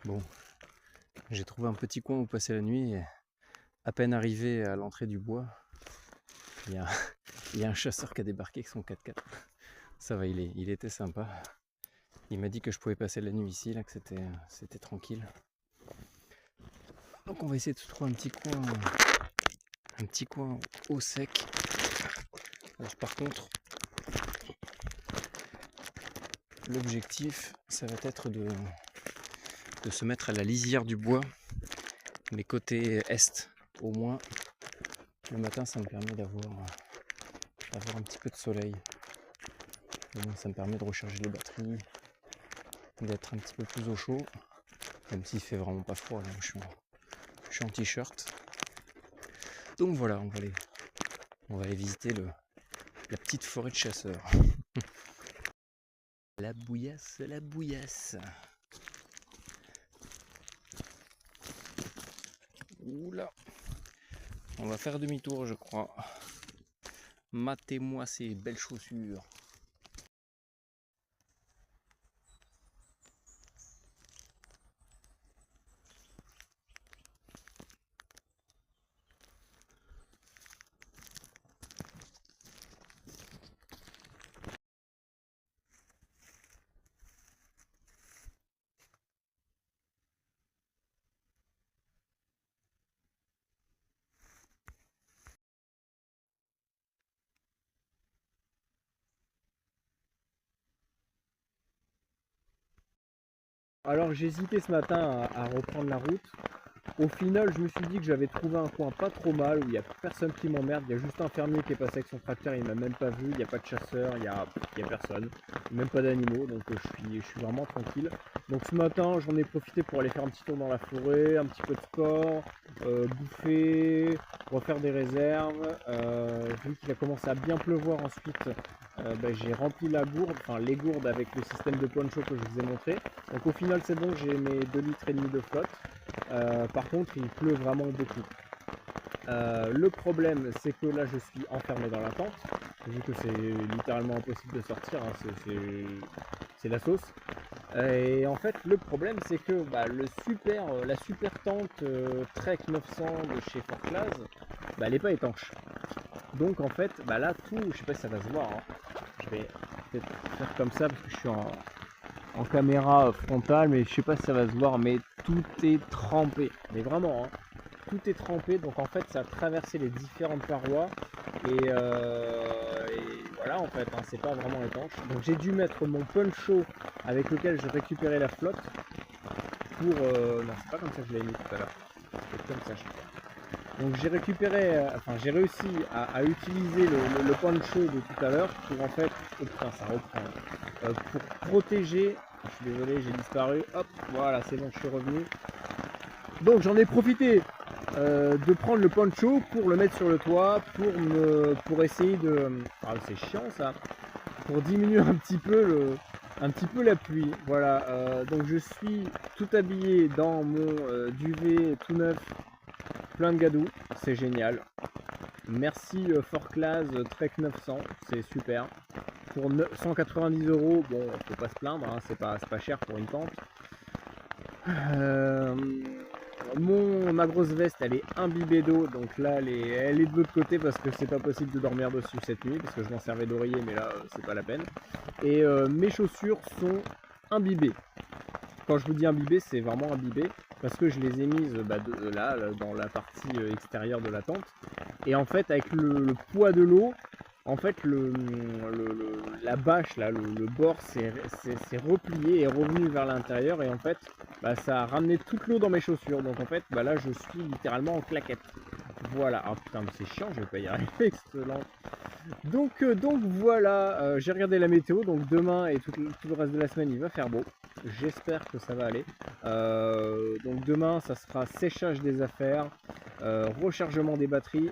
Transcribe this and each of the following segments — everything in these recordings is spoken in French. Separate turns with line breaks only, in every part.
Bon, j'ai trouvé un petit coin où passer la nuit et à peine arrivé à l'entrée du bois, il y a, il y a un chasseur qui a débarqué avec son 4x4. Ça va, il était sympa. Il m'a dit que je pouvais passer la nuit ici, là, que c'était tranquille. Donc on va essayer de se trouver un petit coin au sec. Alors par contre, l'objectif, ça va être de se mettre à la lisière du bois, mais côté est. Au moins, le matin, ça me permet d'avoir un petit peu de soleil. Au moins, ça me permet de recharger les batteries, d'être un petit peu plus au chaud, même s'il fait vraiment pas froid. Là, je suis en t-shirt. Donc voilà, on va aller visiter la petite forêt de chasseurs. La bouillasse, la bouillasse. Oula, on va faire demi-tour, je crois. Matez-moi ces belles chaussures.
Alors j'ai hésité ce matin à reprendre la route. Au final, je me suis dit que j'avais trouvé un coin pas trop mal où il n'y a personne qui m'emmerde. Il y a juste un fermier qui est passé avec son tracteur, il m'a même pas vu. Il n'y a pas de chasseur, il y a personne, même pas d'animaux. Donc je suis vraiment tranquille. Donc ce matin, j'en ai profité pour aller faire un petit tour dans la forêt, un petit peu de sport, bouffer, refaire des réserves. Vu qu'il a commencé à bien pleuvoir ensuite, j'ai rempli la gourde, enfin les gourdes avec le système de poncho que je vous ai montré. Donc au final, c'est bon, j'ai mes 2,5 litres de flotte. Par contre, il pleut vraiment beaucoup. Le problème, c'est que là, je suis enfermé dans la tente, vu que c'est littéralement impossible de sortir, hein, c'est la sauce. Et en fait, le problème, c'est que la super tente Trek 900 de chez Forclaz, elle n'est pas étanche. Donc en fait, là, tout, je sais pas si ça va se voir, hein. Je vais peut-être faire comme ça parce que je suis en caméra frontale, mais je sais pas si ça va se voir, mais tout est trempé. Mais vraiment, hein, tout est trempé, donc en fait ça a traversé les différentes parois et voilà en fait, hein, c'est pas vraiment étanche. Donc j'ai dû mettre mon poncho avec lequel je récupérais la flotte pour... non, c'est pas comme ça que je l'avais mis tout à l'heure, c'est comme ça je crois. Donc j'ai récupéré, enfin j'ai réussi à utiliser le poncho de tout à l'heure pour en fait, oh putain ça reprend, pour protéger, je suis désolé j'ai disparu, hop voilà c'est bon je suis revenu. Donc j'en ai profité de prendre le poncho pour le mettre sur le toit, pour essayer de, ah c'est chiant ça, pour diminuer un petit peu la pluie. Voilà, donc je suis tout habillé dans mon duvet tout neuf, plein de gadou, c'est génial. Merci Forclaz Trek 900, c'est super. Pour 190 €, bon, faut pas se plaindre, hein, c'est pas cher pour une tente. Ma grosse veste, elle est imbibée d'eau, donc là, elle est de l'autre côté parce que c'est pas possible de dormir dessus cette nuit, parce que je m'en servais d'oreiller, mais là, c'est pas la peine. Et mes chaussures sont imbibées. Quand je vous dis imbibées, c'est vraiment imbibé, parce que je les ai mises là, dans la partie extérieure de la tente. Et en fait, avec le poids de l'eau, en fait, la bâche, là, le bord s'est replié et est revenu vers l'intérieur. Et en fait, ça a ramené toute l'eau dans mes chaussures. Donc en fait, là, je suis littéralement en claquette. Voilà. Ah putain, mais c'est chiant, je vais pas y arriver avec cette lampe. Donc voilà, j'ai regardé la météo, donc demain et tout le reste de la semaine il va faire beau. J'espère que ça va aller. Donc demain ça sera séchage des affaires, rechargement des batteries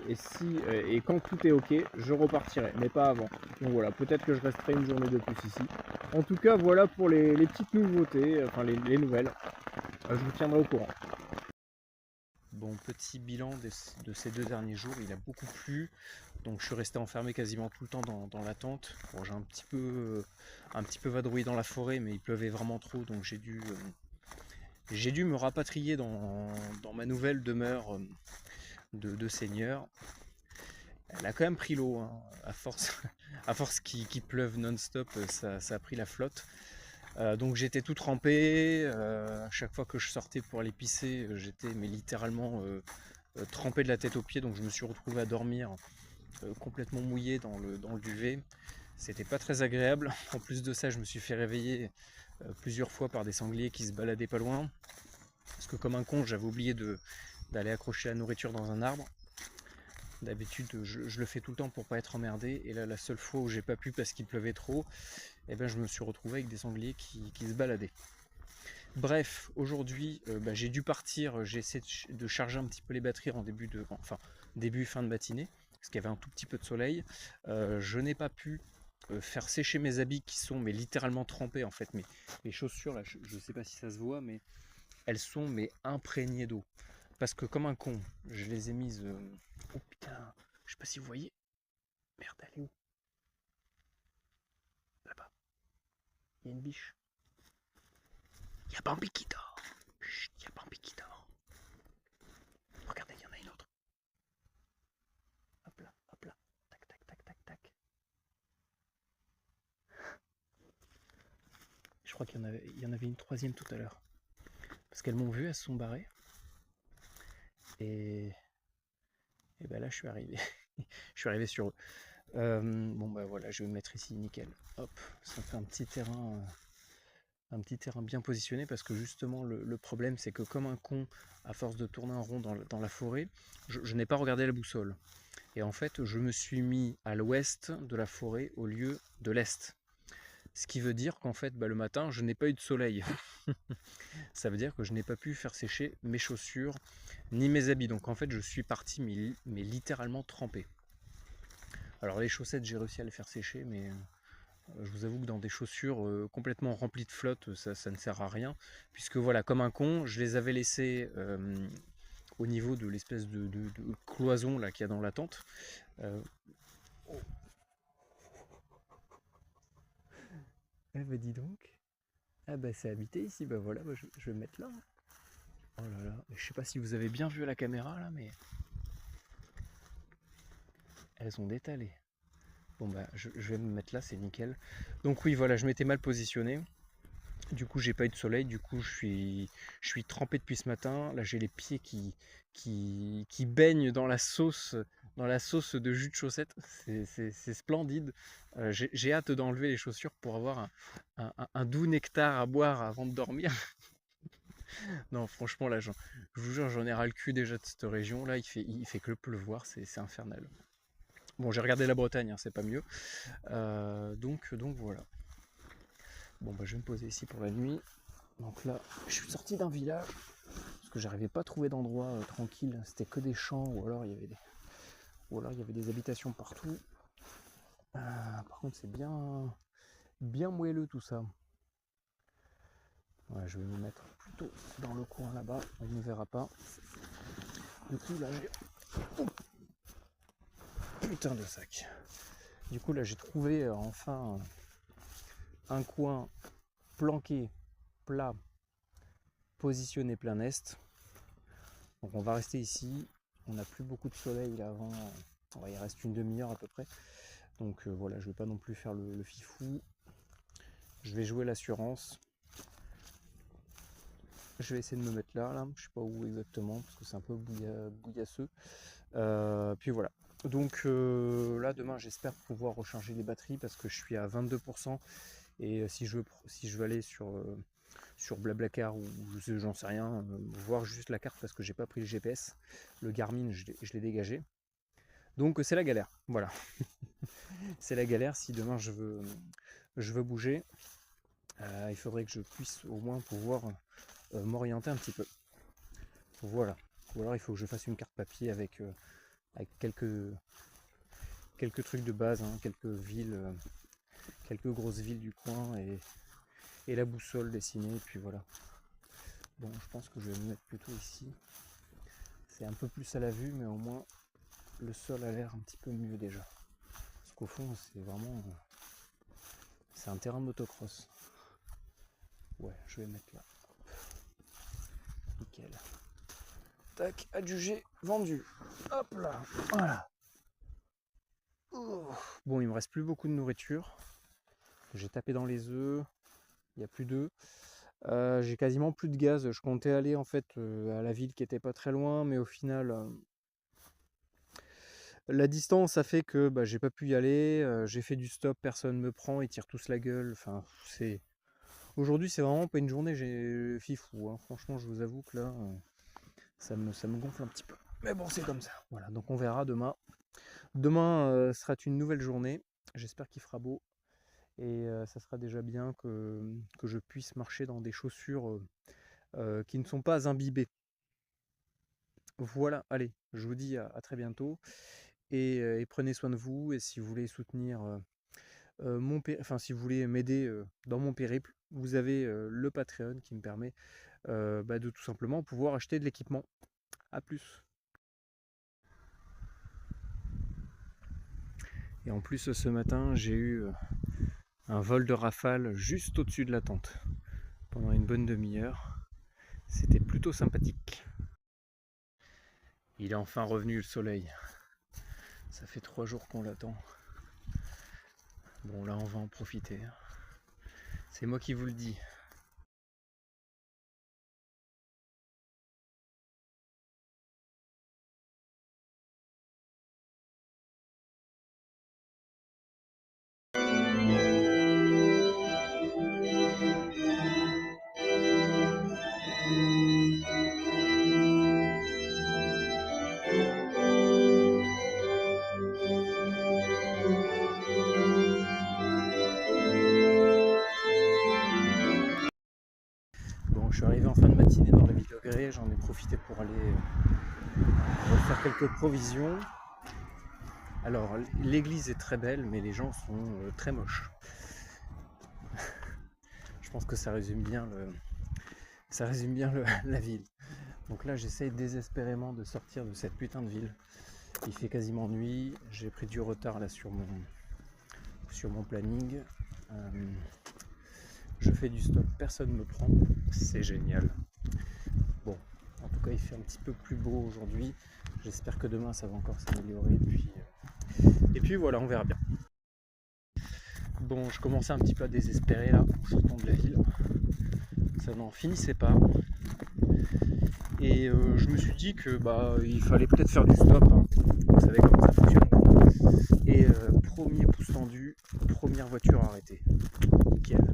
et quand tout est ok, je repartirai, mais pas avant. Donc voilà, peut-être que je resterai une journée de plus ici. En tout cas voilà pour les petites nouveautés, enfin les nouvelles. Je vous tiendrai au courant.
Bon, petit bilan de ces 2 derniers jours, il a beaucoup plu, donc je suis resté enfermé quasiment tout le temps dans la tente. Bon, j'ai un petit peu vadrouillé dans la forêt, mais il pleuvait vraiment trop, donc J'ai dû me rapatrier dans ma nouvelle demeure de seigneur. Elle a quand même pris l'eau, hein. À force qu'il pleuve non-stop, ça a pris la flotte. Donc j'étais tout trempé. À chaque fois que je sortais pour aller pisser, j'étais littéralement trempé de la tête aux pieds. Donc je me suis retrouvé à dormir complètement mouillé dans le duvet. C'était pas très agréable. En plus de ça, je me suis fait réveiller plusieurs fois par des sangliers qui se baladaient pas loin. Parce que comme un con, j'avais oublié d'aller accrocher la nourriture dans un arbre. D'habitude, je le fais tout le temps pour pas être emmerdé. Et là, la seule fois où j'ai pas pu parce qu'il pleuvait trop, eh ben, je me suis retrouvé avec des sangliers qui se baladaient. Bref, aujourd'hui, j'ai dû partir. J'ai essayé de charger un petit peu les batteries en début fin de matinée, parce qu'il y avait un tout petit peu de soleil. Je n'ai pas pu faire sécher mes habits qui sont littéralement trempés en fait. Mes chaussures, là, je ne sais pas si ça se voit, mais elles sont imprégnées d'eau. Parce que comme un con, je les ai mises. Oh putain, je sais pas si vous voyez. Merde, elle est où? Là-bas. Il y a une biche. Il y a Bambi qui dort. Chut, il y a Bambi qui dort. Regardez, il y en a une autre. Hop là, hop là. Tac, tac, tac, tac, tac. Je crois qu'il y en avait une troisième tout à l'heure. Parce qu'elles m'ont vu, elles se sont barrées. Et ben là, je suis arrivé. Je suis arrivé sur eux. Bon, bah voilà, je vais me mettre ici, nickel. Hop, ça fait un petit terrain bien positionné parce que justement, le problème, c'est que comme un con, à force de tourner en rond dans la forêt, je n'ai pas regardé la boussole. Et en fait, je me suis mis à l'ouest de la forêt au lieu de l'est. Ce qui veut dire qu'en fait, le matin, je n'ai pas eu de soleil. Ça veut dire que je n'ai pas pu faire sécher mes chaussures ni mes habits. Donc en fait, je suis parti mais littéralement trempé. Alors les chaussettes, j'ai réussi à les faire sécher, mais je vous avoue que dans des chaussures complètement remplies de flotte, ça ne sert à rien. Puisque voilà, comme un con, je les avais laissées au niveau de l'espèce de cloison là qu'il y a dans la tente. Eh ben dis donc. Ah bah c'est habité ici, bah voilà, je vais me mettre là. Oh là là, je sais pas si vous avez bien vu à la caméra là, mais elles ont détalé. Bon bah je vais me mettre là, c'est nickel. Donc oui voilà, je m'étais mal positionné. Du coup j'ai pas eu de soleil, du coup je suis trempé depuis ce matin. Là j'ai les pieds qui baignent dans la sauce de jus de chaussette. C'est splendide. J'ai hâte d'enlever les chaussures pour avoir un doux nectar à boire avant de dormir. Non, franchement, là, je vous jure, j'en ai ras le cul déjà de cette région. Là, il fait que pleuvoir, c'est infernal. Bon, j'ai regardé la Bretagne, hein, c'est pas mieux. Donc voilà. Bon, bah, je vais me poser ici pour la nuit. Donc là, je suis sorti d'un village parce que j'arrivais pas à trouver d'endroit tranquille. C'était que des champs ou alors il y avait des habitations partout. Par contre, c'est bien moelleux tout ça. Ouais, je vais me mettre plutôt dans le coin là-bas, on ne me verra pas. Du coup là j'ai... Oh putain de sac. Du coup là j'ai trouvé enfin un coin planqué, plat, positionné plein est. Donc on va rester ici. On n'a plus beaucoup de soleil là avant. Il reste une demi-heure à peu près. Donc voilà, je vais pas non plus faire le fifou. Je vais jouer l'assurance. Je vais essayer de me mettre là, je sais pas où exactement parce que c'est un peu bouillasseux. Puis voilà. Donc là demain j'espère pouvoir recharger les batteries parce que je suis à 22% et si je veux aller sur Blablacar ou j'en sais rien, voir juste la carte parce que j'ai pas pris le GPS, le Garmin je l'ai dégagé. Donc c'est la galère, voilà. C'est la galère si demain je veux bouger. Il faudrait que je puisse au moins pouvoir m'orienter un petit peu. Voilà. Ou alors il faut que je fasse une carte papier avec quelques trucs de base, hein, quelques villes, quelques grosses villes du coin et la boussole dessinée, et puis voilà. Bon, je pense que je vais me mettre plutôt ici. C'est un peu plus à la vue, mais au moins le sol a l'air un petit peu mieux déjà. Parce qu'au fond, c'est vraiment... c'est un terrain de motocross. Ouais, je vais mettre là. Nickel. Tac, adjugé, vendu. Hop là, voilà. Bon, il me reste plus beaucoup de nourriture. J'ai tapé dans les œufs. Il n'y a plus d'œufs. J'ai quasiment plus de gaz. Je comptais aller en fait à la ville qui était pas très loin, mais au final, la distance a fait que j'ai pas pu y aller. J'ai fait du stop, personne me prend, ils tirent tous la gueule. Enfin, c'est aujourd'hui, c'est vraiment pas une journée. J'ai fifou. Hein. Franchement, je vous avoue que là, ça me gonfle un petit peu. Mais bon, c'est comme ça. Voilà. Donc on verra demain. Demain sera une nouvelle journée. J'espère qu'il fera beau. Et ça sera déjà bien que je puisse marcher dans des chaussures qui ne sont pas imbibées. Voilà, allez, je vous dis à très bientôt. Et prenez soin de vous. Et si vous voulez soutenir si vous voulez m'aider dans mon périple, vous avez le Patreon qui me permet de tout simplement pouvoir acheter de l'équipement. A plus. Et en plus ce matin j'ai eu un vol de rafale juste au-dessus de la tente pendant une bonne demi-heure. C'était plutôt sympathique. Il est enfin revenu le soleil. Ça fait 3 jours qu'on l'attend. Bon là on va en profiter. C'est moi qui vous le dis. Je suis arrivé en fin de matinée dans la ville de Grès, j'en ai profité pour aller faire quelques provisions. Alors l'église est très belle, mais les gens sont très moches. Je pense que ça résume bien la ville. Donc là j'essaye désespérément de sortir de cette putain de ville. Il fait quasiment nuit, j'ai pris du retard là sur mon planning. Je fais du stop, personne ne me prend, c'est génial. Bon, en tout cas il fait un petit peu plus beau aujourd'hui. J'espère que demain ça va encore s'améliorer. Et puis voilà, on verra bien. Bon, je commençais un petit peu à désespérer là en sortant de la ville. Ça n'en finissait pas. Et je me suis dit que il fallait peut-être faire du stop. Hein. Vous savez comment ça fonctionne. Et premier pouce tendu, première voiture arrêtée. Nickel.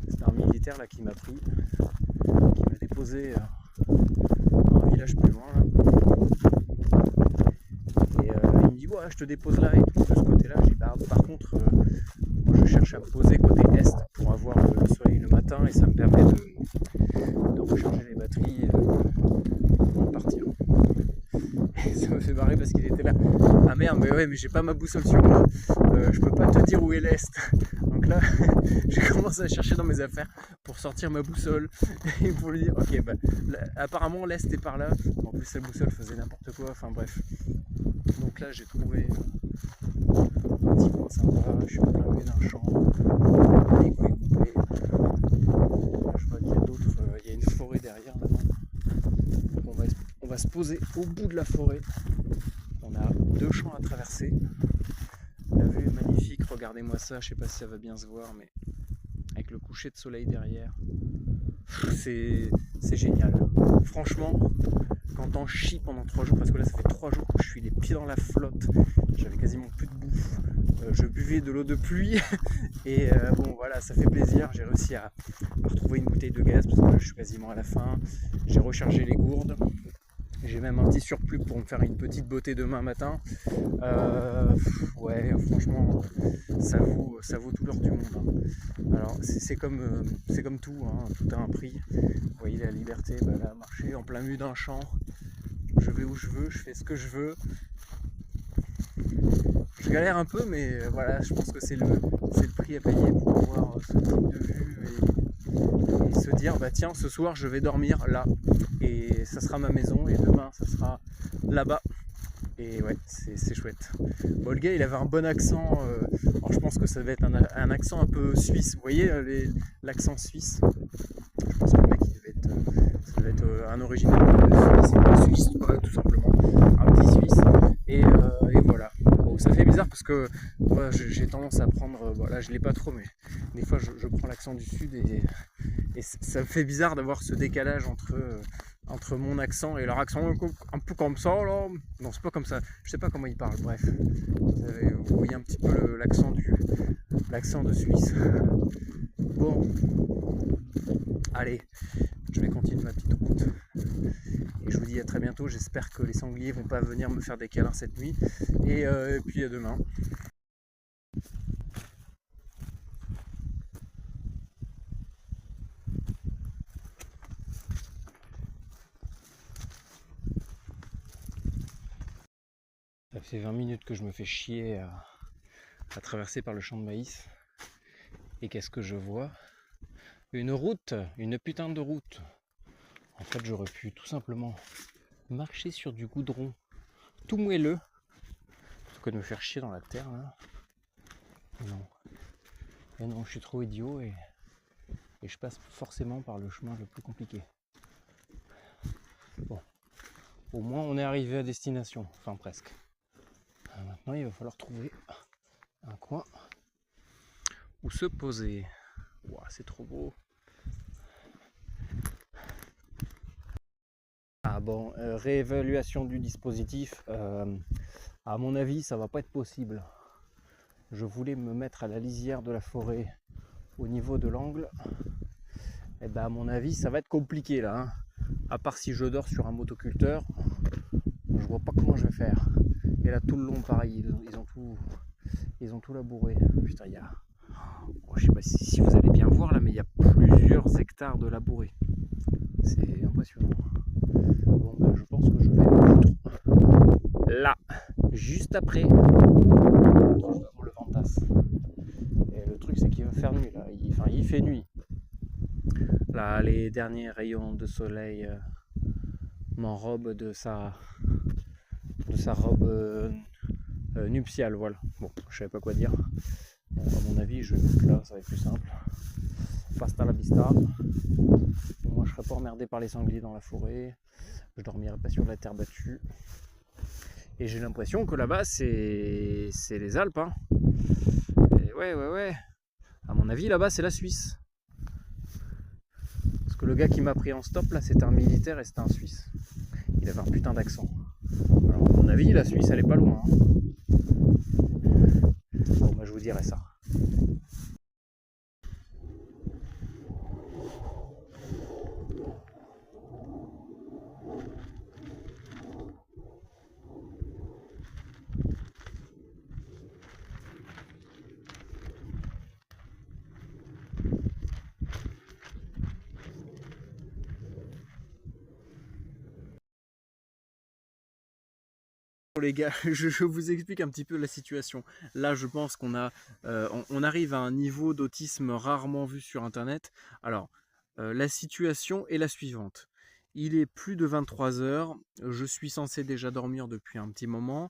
C'est un militaire là qui m'a pris, qui m'a déposé dans un village plus loin là. Et il me dit ouais, je te dépose là et tout de ce côté là. J'ai dit par contre moi je cherche à me poser côté est pour avoir le soleil le matin et ça me permet de recharger les batteries pour partir. Et ça me fait marrer parce qu'il était là. Ah merde, mais j'ai pas ma boussole sur moi, je peux pas te dire où est l'est. Donc là, j'ai commencé à chercher dans mes affaires pour sortir ma boussole et pour lui dire ok, là, apparemment l'est est par là. En plus, sa boussole faisait n'importe quoi, enfin bref. Donc là, j'ai trouvé un petit coin sympa. Je suis en plein milieu d'un champ, les couilles couplées. Là, je vois qu'il y a d'autres, il y a une forêt derrière là-bas. On va se poser au bout de la forêt. On a 2 champs à traverser. La vue est magnifique, regardez-moi ça, je sais pas si ça va bien se voir, mais avec le coucher de soleil derrière, c'est génial. Franchement, quand on chie pendant 3 jours, parce que là ça fait 3 jours que je suis les pieds dans la flotte, j'avais quasiment plus de bouffe, je buvais de l'eau de pluie, et bon voilà, ça fait plaisir, j'ai réussi à retrouver une bouteille de gaz, parce que là je suis quasiment à la fin, j'ai rechargé les gourdes. J'ai même un petit surplus pour me faire une petite beauté demain matin. Ouais, franchement, ça vaut tout l'or du monde. Hein. Alors, c'est comme tout, hein, tout a un prix. Vous voyez la liberté, là, marcher en plein milieu d'un champ. Je vais où je veux, je fais ce que je veux. Je galère un peu, mais voilà, je pense que c'est le prix à payer pour avoir ce type de vue et se dire, tiens, ce soir, je vais dormir là. Et ça sera ma maison, et demain, ça sera là-bas. Et ouais, c'est chouette. Bon, le gars, il avait un bon accent. Alors, je pense que ça devait être un accent un peu suisse. Vous voyez l'accent suisse? Je pense que le mec, ça devait va être un original suisse, un suisse tout simplement, un petit suisse. Et voilà. Bon, ça fait bizarre parce que moi j'ai tendance à prendre, là je l'ai pas trop, mais des fois je prends l'accent du sud et ça me fait bizarre d'avoir ce décalage entre mon accent et leur accent un peu comme ça là. Non, c'est pas comme ça, je sais pas comment ils parlent, bref. Vous voyez un petit peu l'accent de Suisse. Bon, allez, je vais continuer ma petite route. Et je vous dis à très bientôt. J'espère que les sangliers vont pas venir me faire des câlins cette nuit. Et puis à demain. Ça fait 20 minutes que je me fais chier à traverser par le champ de maïs. Et qu'est-ce que je vois? Une route, une putain de route. En fait, j'aurais pu tout simplement marcher sur du goudron tout moelleux, plutôt que de me faire chier dans la terre là. Non. Et non, je suis trop idiot et je passe forcément par le chemin le plus compliqué. Bon, au moins on est arrivé à destination, enfin presque. Maintenant il va falloir trouver un coin où se poser. Wow, c'est trop beau. Ah bon, réévaluation du dispositif. À mon avis, ça va pas être possible. Je voulais me mettre à la lisière de la forêt au niveau de l'angle. Et ben à mon avis, ça va être compliqué là. Hein. À part si je dors sur un motoculteur, je vois pas comment je vais faire. Et là tout le long, pareil, ils ont tout labouré. Putain, il y a, je sais pas si vous allez bien voir là, mais il y a plusieurs hectares de labouré. C'est impressionnant. Bon, ben, je pense que je vais là, juste après. Je vais avoir le ventasse. Et le truc, c'est qu'il va faire nuit là. Il fait nuit. Là, les derniers rayons de soleil m'enrobent de sa robe nuptiale, voilà. Bon, je savais pas quoi dire. Bon, à mon avis, je vais mettre là, ça va être plus simple. Pasta la vista. Moi, je serais pas emmerdé par les sangliers dans la forêt. Je dormirai pas sur la terre battue. Et j'ai l'impression que là-bas, c'est les Alpes. Hein. Et ouais. À mon avis, là-bas, c'est la Suisse. Parce que le gars qui m'a pris en stop, là, c'était un militaire et c'était un Suisse. Il avait un putain d'accent. Alors, à mon avis, la Suisse, elle est pas loin. Hein. Bon, bah, je vous dirai ça. Les gars, je vous explique un petit peu la situation. Là, je pense qu'on on arrive à un niveau d'autisme rarement vu sur Internet. Alors, la situation est la suivante. Il est plus de 23 heures. Je suis censé déjà dormir depuis un petit moment.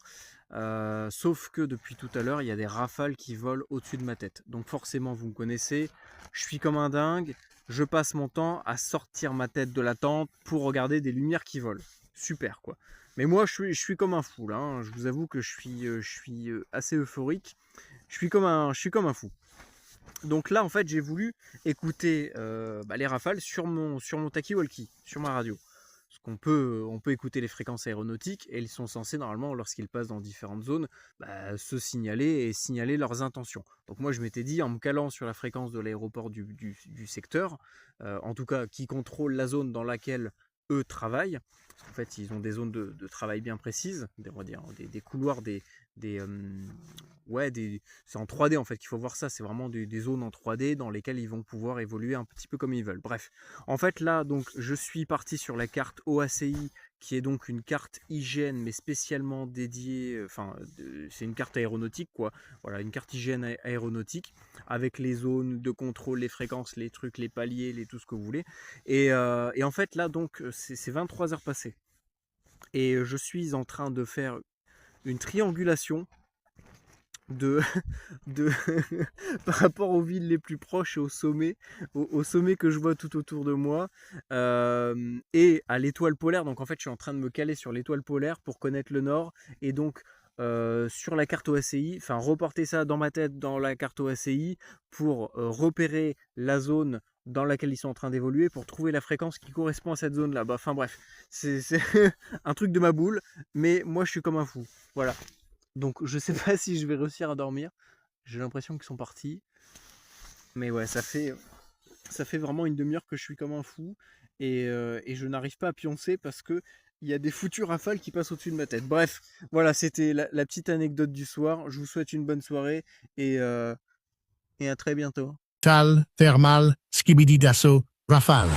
Sauf que depuis tout à l'heure, il y a des rafales qui volent au-dessus de ma tête. Donc forcément, vous me connaissez. Je suis comme un dingue. Je passe mon temps à sortir ma tête de la tente pour regarder des lumières qui volent. Super, quoi. Mais moi, je suis comme un fou, là. Hein. Je vous avoue que je suis assez euphorique. Je suis comme un fou. Donc là, en fait, j'ai voulu écouter les rafales sur mon talkie-walkie, sur ma radio. Parce on peut écouter les fréquences aéronautiques et ils sont censés, normalement, lorsqu'ils passent dans différentes zones, se signaler et signaler leurs intentions. Donc moi, je m'étais dit, en me calant sur la fréquence de l'aéroport du secteur, en tout cas, qui contrôle la zone dans laquelle eux travaillent, en fait, ils ont des zones de travail bien précises, on va dire, des couloirs, c'est en 3D en fait qu'il faut voir ça, c'est vraiment des zones en 3D dans lesquelles ils vont pouvoir évoluer un petit peu comme ils veulent. Bref, en fait là, donc je suis parti sur la carte OACI, qui est donc une carte hygiène, mais spécialement dédiée, c'est une carte aéronautique quoi, voilà, une carte hygiène aéronautique, avec les zones de contrôle, les fréquences, les trucs, les paliers, tout ce que vous voulez. Et en fait là, donc, c'est 23 heures passées. Et je suis en train de faire une triangulation
de, de par rapport aux villes les plus proches et aux sommets que je vois tout autour de moi, et à l'étoile polaire. Donc en fait, je suis en train de me caler sur l'étoile polaire pour connaître le nord, et donc sur la carte OACI, enfin reporter ça dans ma tête dans la carte OACI pour repérer la zone dans laquelle ils sont en train d'évoluer, pour trouver la fréquence qui correspond à cette zone-là. Bah, enfin bref, c'est un truc de ma boule, mais moi je suis comme un fou. Voilà. Donc je sais pas si je vais réussir à dormir. J'ai l'impression qu'ils sont partis. Mais ouais, ça fait vraiment une demi-heure que je suis comme un fou. Et je n'arrive pas à pioncer parce que il y a des foutues rafales qui passent au-dessus de ma tête. Bref, voilà, c'était la petite anecdote du soir. Je vous souhaite une bonne soirée et, euh, et à très bientôt.
Tal, thermal, skibidi dasso, rafale.